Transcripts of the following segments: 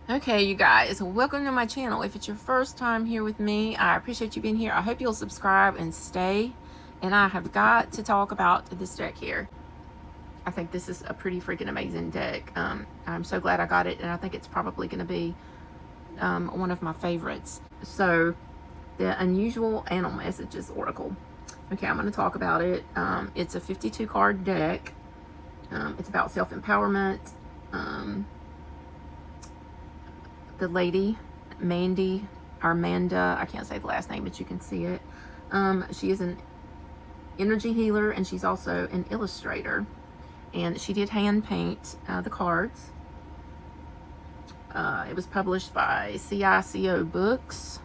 Okay, you guys, welcome to my channel. If it's your first time here with me, I appreciate you being here. I hope you'll subscribe and stay. And I have got to talk about this deck here. I think this is a pretty freaking amazing deck. I'm so glad I got it, and I think it's probably going to be one of my favorites. So, the Unusual Animal Messages Oracle. Okay, I'm going to talk about it. It's a 52 card deck. It's about self-empowerment. The lady, Manda, I can't say the last name, but you can see it. She is an energy healer, and she's also an illustrator. And she did hand paint the cards. It was published by CICO Books,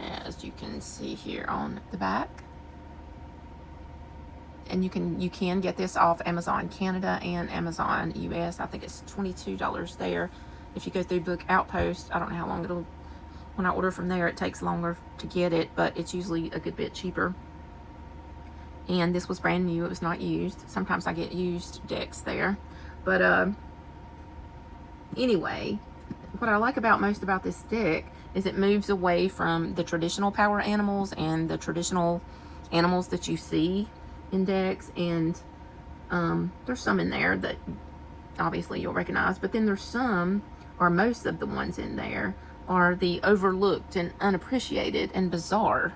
as you can see here on the back. And you can get this off Amazon Canada and Amazon US. I think it's $22 there. If you go through Book Outpost, I don't know how long it'll, when I order from there, it takes longer to get it, but it's usually a good bit cheaper. And this was brand new, it was not used. Sometimes I get used decks there. But anyway, what I like most about this deck is it moves away from the traditional power animals and the traditional animals that you see in decks. And there's some in there that obviously you'll recognize, but then there's some, or most of the ones in there, are the overlooked and unappreciated and bizarre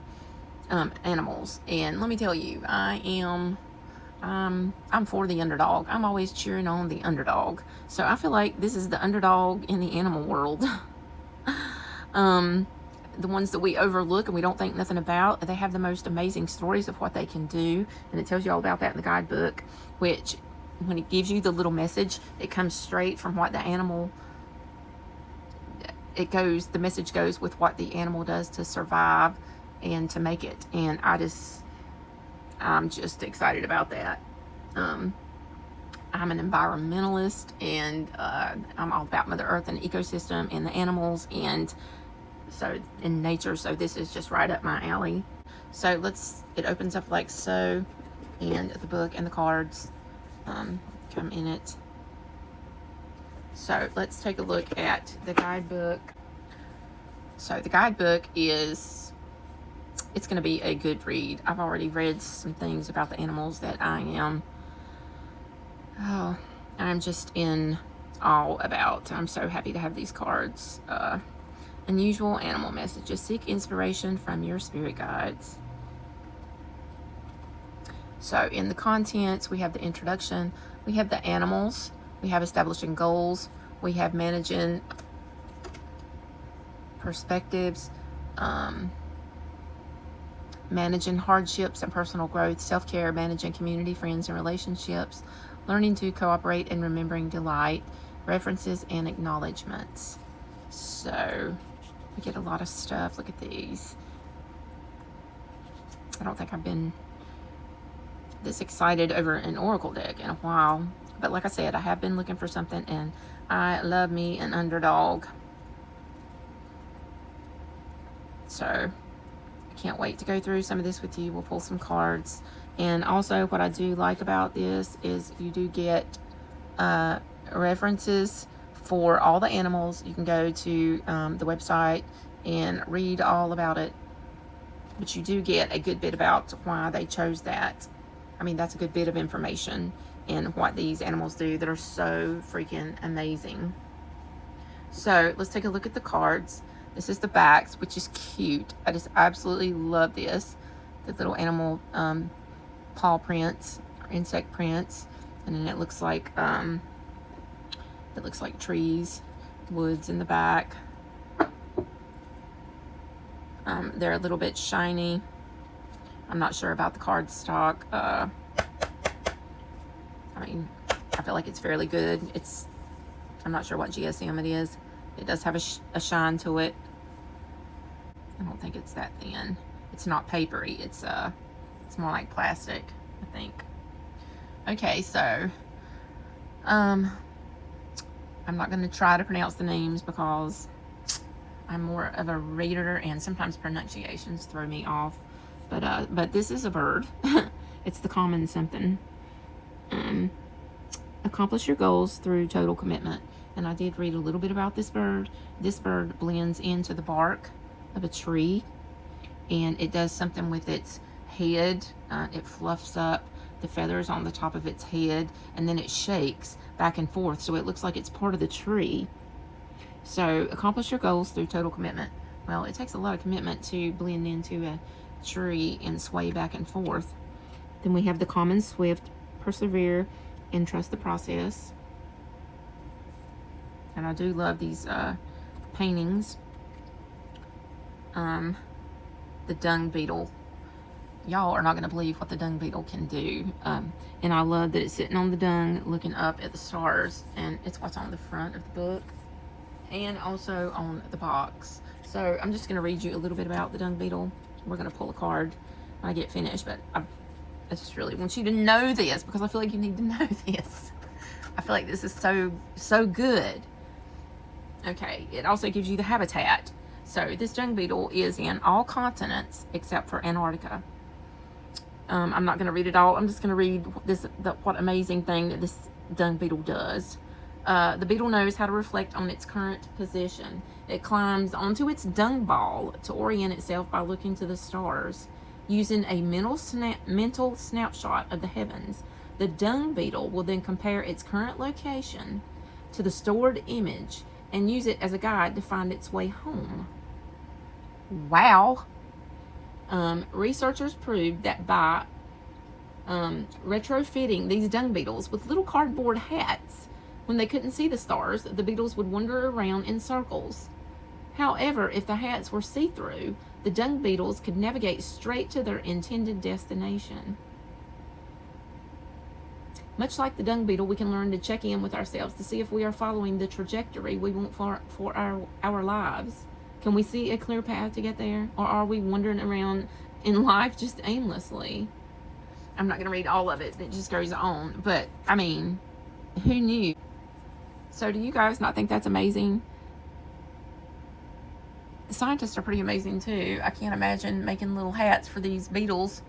animals. And let me tell you, I'm for the underdog. I'm always cheering on the underdog. So I feel like this is the underdog in the animal world. The ones that we overlook and we don't think nothing about, they have the most amazing stories of what they can do. And it tells you all about that in the guidebook, which when it gives you the little message, it comes straight from what the animal, the message goes with what the animal does to survive and to make it. And I'm just excited about that. I'm an environmentalist, and I'm all about Mother Earth and ecosystem and the animals, and so in nature. So this is just right up my alley. So it opens up like so, and the book and the cards come in it. So let's take a look at the guidebook. So the guidebook it's going to be a good read. I've already read some things about the animals that I'm just in awe about. I'm so happy to have these cards. Unusual Animal Messages. Seek inspiration from your spirit guides. So in the contents, we have the introduction, we have the animals, we have establishing goals, we have managing perspectives, managing hardships and personal growth, self-care, managing community, friends, and relationships, learning to cooperate and remembering delight, references and acknowledgments. So we get a lot of stuff. Look at these. I don't think I've been this excited over an oracle deck in a while, but like I said, I have been looking for something, and I love me an underdog. So I can't wait to go through some of this with you. We'll pull some cards. And also what I do like about this is you do get references for all the animals. You can go to the website and read all about it, but you do get a good bit about why they chose that. I mean, that's a good bit of information in what these animals do that are so freaking amazing. So let's take a look at the cards. This is the backs, which is cute. I just absolutely love this. The little animal paw prints or insect prints, and then it looks like trees, woods in the back. They're a little bit shiny. I'm not sure about the card stock. I mean, I feel like it's fairly good. I'm not sure what GSM it is. It does have a shine to it. I don't think it's that thin. It's not papery. It's more like plastic, I think. Okay, so I'm not going to try to pronounce the names because I'm more of a reader, and sometimes pronunciations throw me off. But this is a bird. It's the common something. Accomplish your goals through total commitment. and I did read a little bit about this bird. This bird blends into the bark of a tree, and it does something with its head. It fluffs up the feathers on the top of its head, and then it shakes back and forth, so it looks like it's part of the tree. So accomplish your goals through total commitment. Well, it takes a lot of commitment to blend into a tree and sway back and forth. Then we have the common swift, persevere, and trust the process. And I do love these paintings. The dung beetle. Y'all are not going to believe what the dung beetle can do. And I love that it's sitting on the dung looking up at the stars. And it's what's on the front of the book. And also on the box. So I'm just going to read you a little bit about the dung beetle. We're going to pull a card when I get finished. But I just really want you to know this, because I feel like you need to know this. I feel like this is so good. Okay, it also gives you the habitat. So this dung beetle is in all continents except for Antarctica. I'm not going to read it all. I'm just going to read what amazing thing that this dung beetle does. The beetle knows how to reflect on its current position. It climbs onto its dung ball to orient itself by looking to the stars. Using a mental snapshot of the heavens, the dung beetle will then compare its current location to the stored image and use it as a guide to find its way home. Wow. Researchers proved that by retrofitting these dung beetles with little cardboard hats, when they couldn't see the stars, the beetles would wander around in circles. However, if the hats were see-through, the dung beetles could navigate straight to their intended destination. Much like the dung beetle, we can learn to check in with ourselves to see if we are following the trajectory we want for our lives. Can we see a clear path to get there? Or are we wandering around in life just aimlessly? I'm not going to read all of it. It just goes on. But, I mean, who knew? So do you guys not think that's amazing? The scientists are pretty amazing too. I can't imagine making little hats for these beetles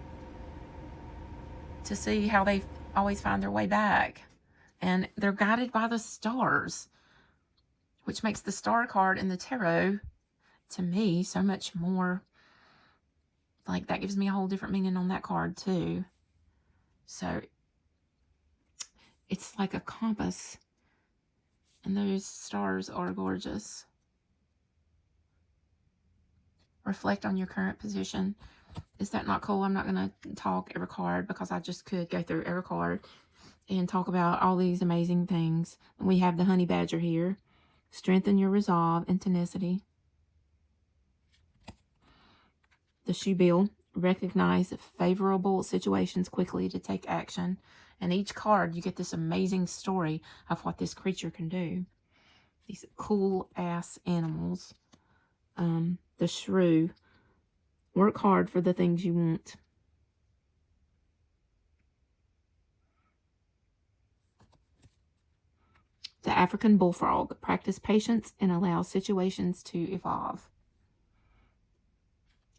to see how they always find their way back. And they're guided by the stars, which makes the star card in the tarot, to me, so much more, like, that gives me a whole different meaning on that card too. So it's like a compass, and those stars are gorgeous. Reflect on your current position. Is that not cool? I'm not going to talk every card, because I just could go through every card and talk about all these amazing things. We have the honey badger here. Strengthen your resolve and tenacity. The shoe bill. Recognize favorable situations quickly to take action. And each card, you get this amazing story of what this creature can do. These cool ass animals. The shrew. Work hard for the things you want. The African bullfrog. Practice patience and allow situations to evolve.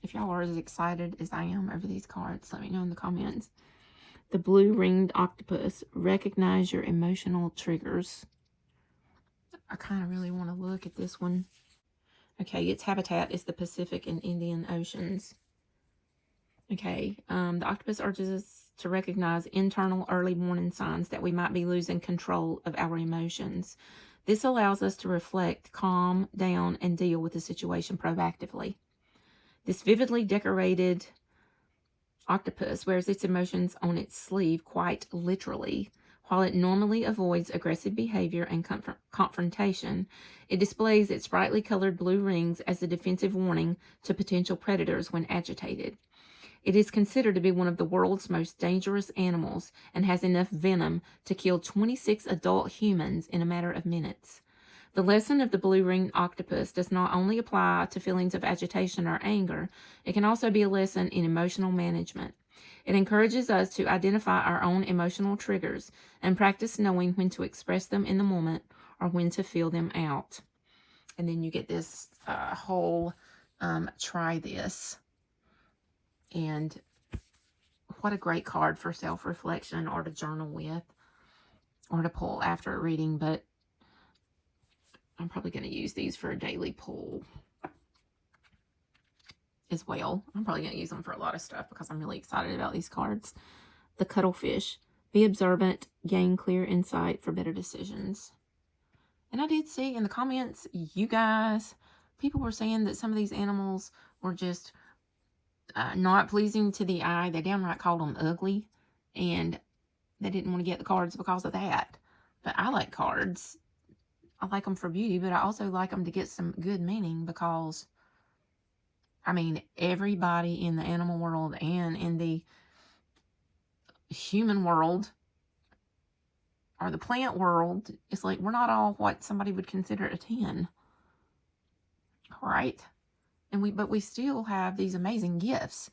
If y'all are as excited as I am over these cards, let me know in the comments. The blue ringed octopus. Recognize your emotional triggers. I kind of really want to look at this one. Okay, its habitat is the Pacific and Indian Oceans. Okay, the octopus urges us to recognize internal early warning signs that we might be losing control of our emotions. This allows us to reflect, calm down, and deal with the situation proactively. This vividly decorated octopus wears its emotions on its sleeve quite literally. While it normally avoids aggressive behavior and confrontation, it displays its brightly colored blue rings as a defensive warning to potential predators when agitated. It is considered to be one of the world's most dangerous animals and has enough venom to kill 26 adult humans in a matter of minutes. The lesson of the blue-ringed octopus does not only apply to feelings of agitation or anger, it can also be a lesson in emotional management. It encourages us to identify our own emotional triggers and practice knowing when to express them in the moment or when to feel them out. And then you get this whole try this. And what a great card for self-reflection or to journal with or to pull after a reading. But I'm probably going to use these for a daily pull as well. I'm probably going to use them for a lot of stuff because I'm really excited about these cards. The cuttlefish. Be observant, gain clear insight for better decisions. And I did see in the comments, you guys, people were saying that some of these animals were just not pleasing to the eye. They downright called them ugly. And they didn't want to get the cards because of that. But I like cards. I like them for beauty, but I also like them to get some good meaning because, I mean, everybody in the animal world and in the human world or the plant world, it's like we're not all what somebody would consider a 10. Right? But we still have these amazing gifts.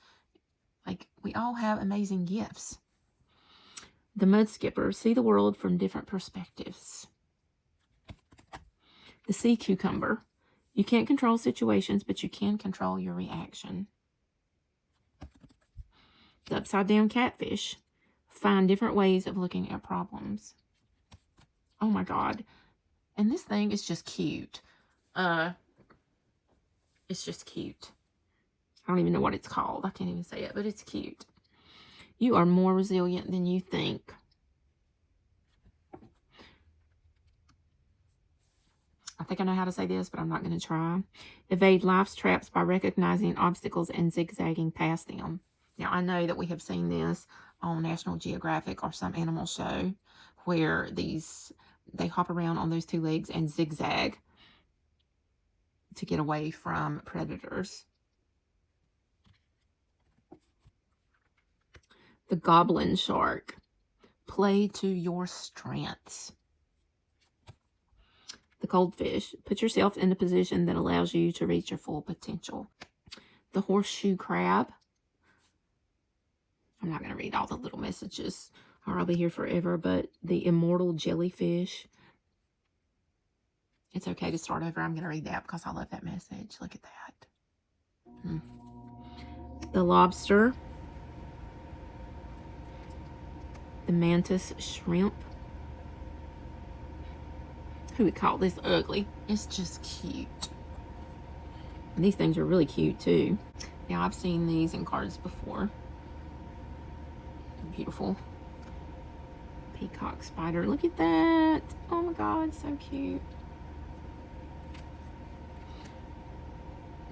Like, we all have amazing gifts. The mudskipper. See the world from different perspectives. The sea cucumber. You can't control situations, but you can control your reaction. The upside down catfish. Find different ways of looking at problems. Oh my God. And this thing is just cute. It's just cute. I don't even know what it's called. I can't even say it, but it's cute. You are more resilient than you think. I think I know how to say this, but I'm not going to try. Evade life's traps by recognizing obstacles and zigzagging past them. Now, I know that we have seen this on National Geographic or some animal show where they hop around on those two legs and zigzag to get away from predators. The goblin shark. Play to your strengths. The goldfish. Put yourself in a position that allows you to reach your full potential. The horseshoe crab. I'm not going to read all the little messages or I'll be here forever, but the immortal jellyfish. It's okay to start over. I'm going to read that because I love that message. Look at that. The lobster. The mantis shrimp. Who would call this ugly? It's just cute. And these things are really cute too. Now, I've seen these in cards before. They're beautiful. Peacock spider. Look at that. Oh my God, so cute.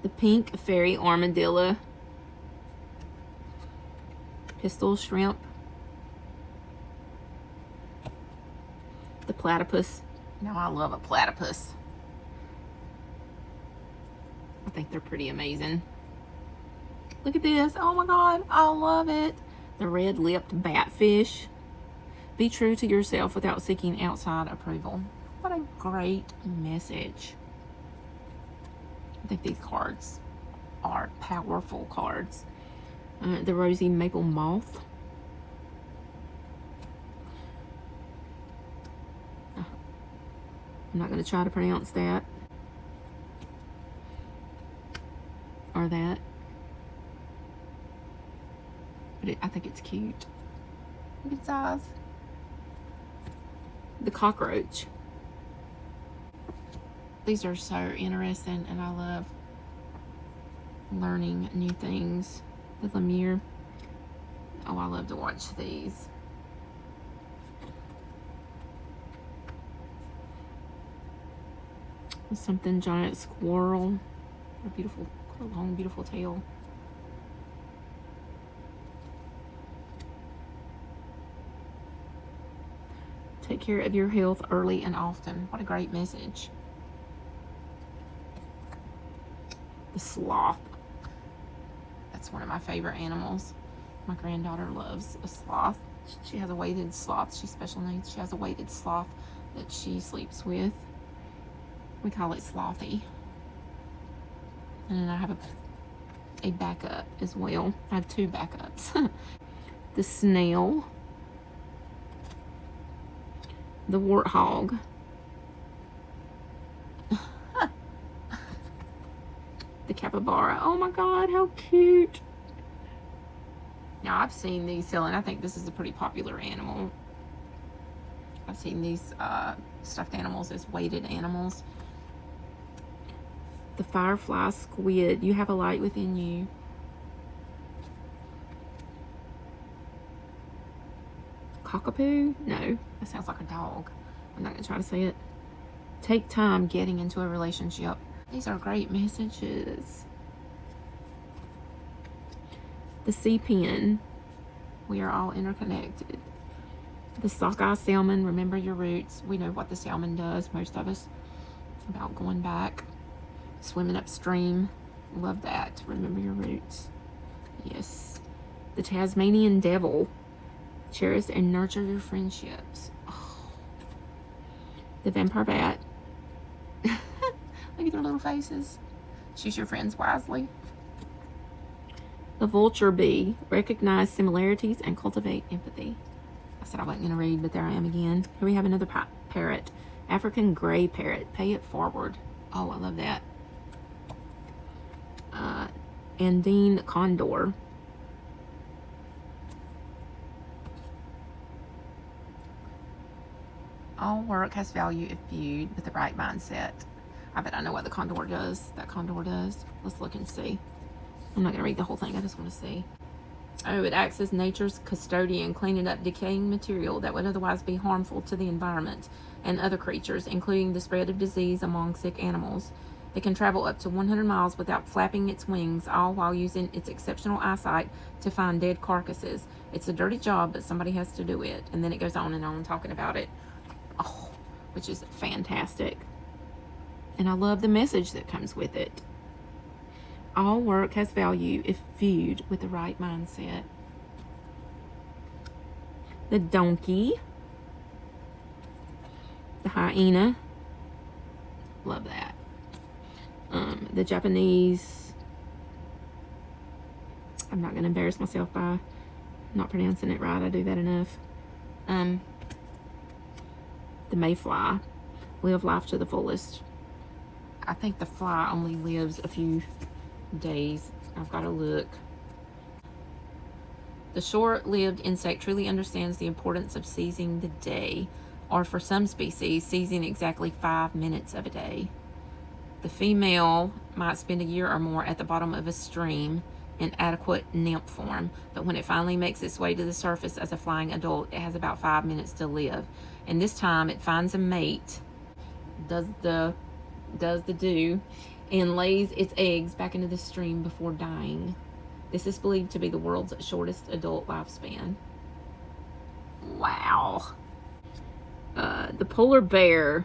The pink fairy armadillo. Pistol shrimp. The platypus. Now, I love a platypus. I think they're pretty amazing. Look at this. Oh my God, I love it. The red-lipped batfish. Be true to yourself without seeking outside approval. What a great message. I think these cards are powerful cards. The rosy maple moth. I'm not going to try to pronounce that. Or that. But I think it's cute. Look at its eyes. The cockroach. These are so interesting, and I love learning new things. The lemur. Oh, I love to watch these. Something giant squirrel. A beautiful, what a long, beautiful tail. Take care of your health early and often. What a great message. The sloth. That's one of my favorite animals. My granddaughter loves a sloth. She has a weighted sloth. She's special needs. She has a weighted sloth that she sleeps with. We call it Slothy. And then I have a backup as well. I have two backups. The snail. The warthog. The capybara. Oh my God, how cute. Now, I've seen these selling. I think this is a pretty popular animal. I've seen these stuffed animals as weighted animals. The firefly squid. You have a light within you. Cockapoo? No, that sounds like a dog. I'm not going to try to say it. Take time getting into a relationship. These are great messages. The sea pen. We are all interconnected. The sockeye salmon. Remember your roots. We know what the salmon does, most of us. About going back. Swimming upstream. Love that. Remember your roots. Yes. The Tasmanian devil. Cherish and nurture your friendships. Oh. The vampire bat. Look at their little faces. Choose your friends wisely. The vulture bee. Recognize similarities and cultivate empathy. I said I wasn't going to read, but there I am again. Here we have another parrot. African gray parrot. Pay it forward. Oh, I love that. Andine condor. All work has value if viewed with the right mindset. I bet I know what the condor does. That condor does. Let's look and see. I'm not going to read the whole thing. I just want to see. Oh, it acts as nature's custodian, cleaning up decaying material that would otherwise be harmful to the environment and other creatures, including the spread of disease among sick animals. It can travel up to 100 miles without flapping its wings, all while using its exceptional eyesight to find dead carcasses. It's a dirty job, but somebody has to do it. And then it goes on and on talking about it. Oh, which is fantastic. And I love the message that comes with it. All work has value if viewed with the right mindset. The donkey. The hyena. Love that. The Japanese. I'm not going to embarrass myself by not pronouncing it right. I do that enough. The mayfly. Live life to the fullest. I think the fly only lives a few days. I've got to look. The short-lived insect truly understands the importance of seizing the day, or for some species, seizing exactly 5 minutes of a day. The female might spend a year or more at the bottom of a stream in adequate nymph form, but when it finally makes its way to the surface as a flying adult, it has about 5 minutes to live. And this time it finds a mate, does the do, and lays its eggs back into the stream before dying. This is believed to be the world's shortest adult lifespan. Wow. The polar bear.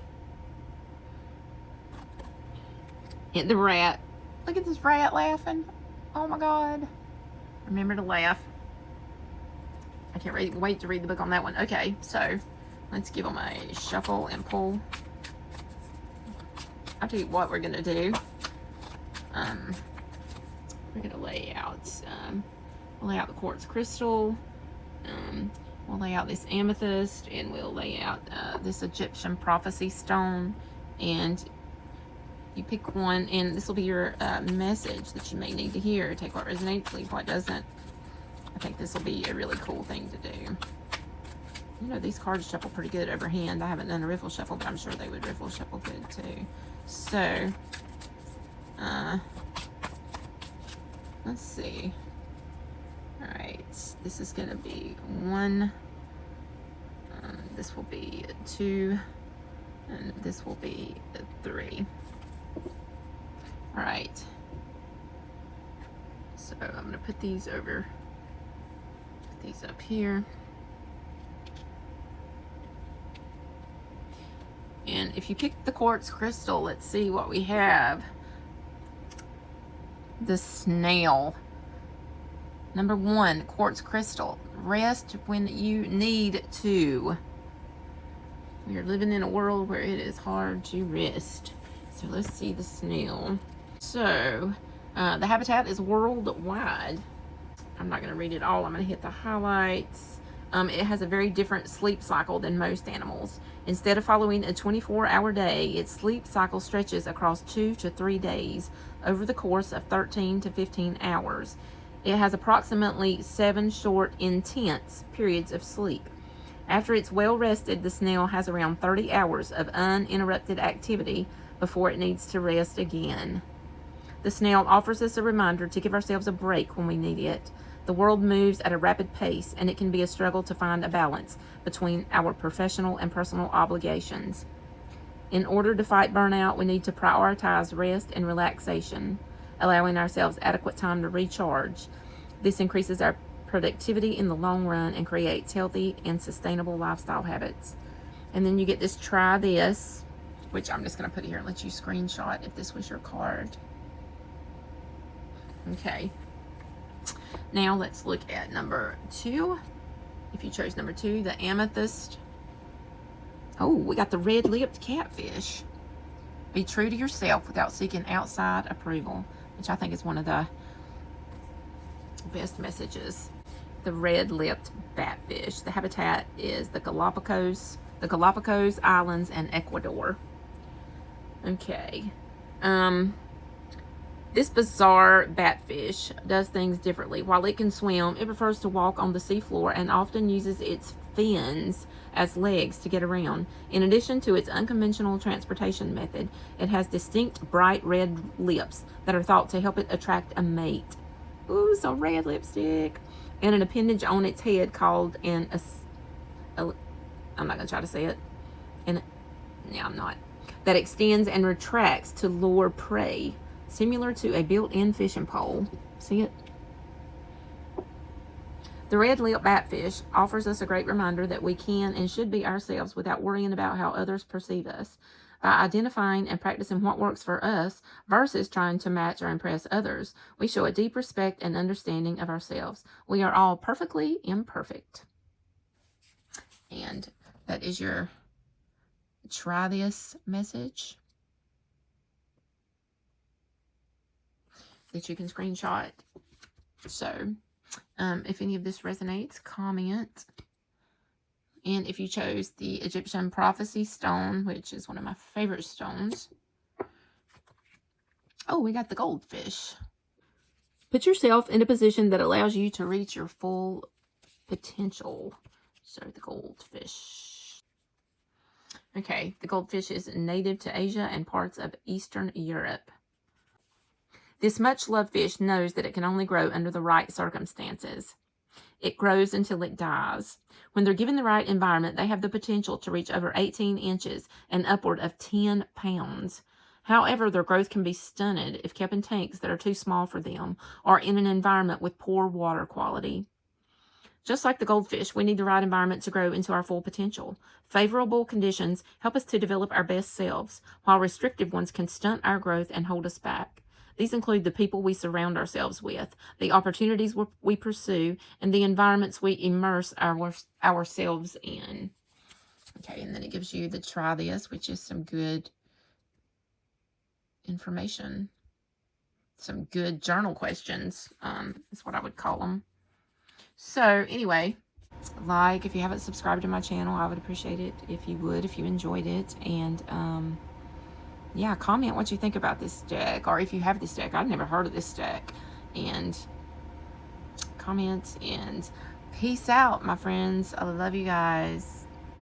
And the rat. Look at this rat laughing. Oh my God. Remember to laugh. I can't wait to read the book on that one. Okay, so let's give them a shuffle and pull. I'll tell you what we're going to do. We're going to lay out, we'll lay out the quartz crystal. We'll lay out this amethyst, and we'll lay out this Egyptian prophecy stone. And you pick one, and this will be your message that you may need to hear. Take what resonates, leave what doesn't. I think this will be a really cool thing to do. You know, these cards shuffle pretty good overhand. I haven't done a riffle shuffle, but I'm sure they would riffle shuffle good too. So, let's see. Alright, this is going to be 1. This will be 2. And this will be 3. Alright. So, I'm going to put these over. Put these up here. And if you pick the quartz crystal, let's see what we have. The snail. Number 1, quartz crystal. Rest when you need to. We are living in a world where it is hard to rest. So let's see the snail. So, the habitat is worldwide. I'm not going to read it all. I'm going to hit the highlights. It has a very different sleep cycle than most animals. Instead of following a 24-hour day, its sleep cycle stretches across 2 to 3 days over the course of 13 to 15 hours. It has approximately 7 short, intense periods of sleep. After it's well rested, the snail has around 30 hours of uninterrupted activity before it needs to rest again. The snail offers us a reminder to give ourselves a break when we need it. The world moves at a rapid pace, and it can be a struggle to find a balance between our professional and personal obligations. In order to fight burnout, we need to prioritize rest and relaxation, allowing ourselves adequate time to recharge. This increases our productivity in the long run and creates healthy and sustainable lifestyle habits. And then you get this try this, which I'm just going to put here and let you screenshot if this was your card. Okay. Now let's look at number 2. If you chose number 2, the amethyst. Oh, we got the red-lipped catfish. Be true to yourself without seeking outside approval, which I think is one of the best messages. The red-lipped batfish. The habitat is the Galapagos Islands and Ecuador. Okay. This bizarre batfish does things differently. While it can swim, it prefers to walk on the seafloor and often uses its fins as legs to get around. In addition to its unconventional transportation method, it has distinct bright red lips that are thought to help it attract a mate. Ooh, so red lipstick. And an appendage on its head called I'm not going to try to say it. I'm not. That extends and retracts to lure prey, similar to a built-in fishing pole. See it? The red-lipped batfish offers us a great reminder that we can and should be ourselves without worrying about how others perceive us. By identifying and practicing what works for us versus trying to match or impress others, we show a deep respect and understanding of ourselves. We are all perfectly imperfect. And that is your try this message that you can screenshot. So, if any of this resonates, comment. And if you chose the Egyptian prophecy stone, which is one of my favorite stones. Oh, we got the goldfish. Put yourself in a position that allows you to reach your full potential. So the goldfish. Okay, the goldfish is native to Asia and parts of Eastern Europe. This much-loved fish knows that it can only grow under the right circumstances. It grows until it dies. When they're given the right environment, they have the potential to reach over 18 inches and upward of 10 pounds. However, their growth can be stunted if kept in tanks that are too small for them or in an environment with poor water quality. Just like the goldfish, we need the right environment to grow into our full potential. Favorable conditions help us to develop our best selves, while restrictive ones can stunt our growth and hold us back. These include the people we surround ourselves with, the opportunities we pursue, and the environments we immerse ourselves in. Okay, and then it gives you the try this, which is some good information. Some good journal questions, is what I would call them. So, anyway, if you haven't subscribed to my channel, I would appreciate it if you would, if you enjoyed it. And, yeah, comment what you think about this deck, or if you have this deck. I've never heard of this deck. And comment, and peace out, my friends. I love you guys.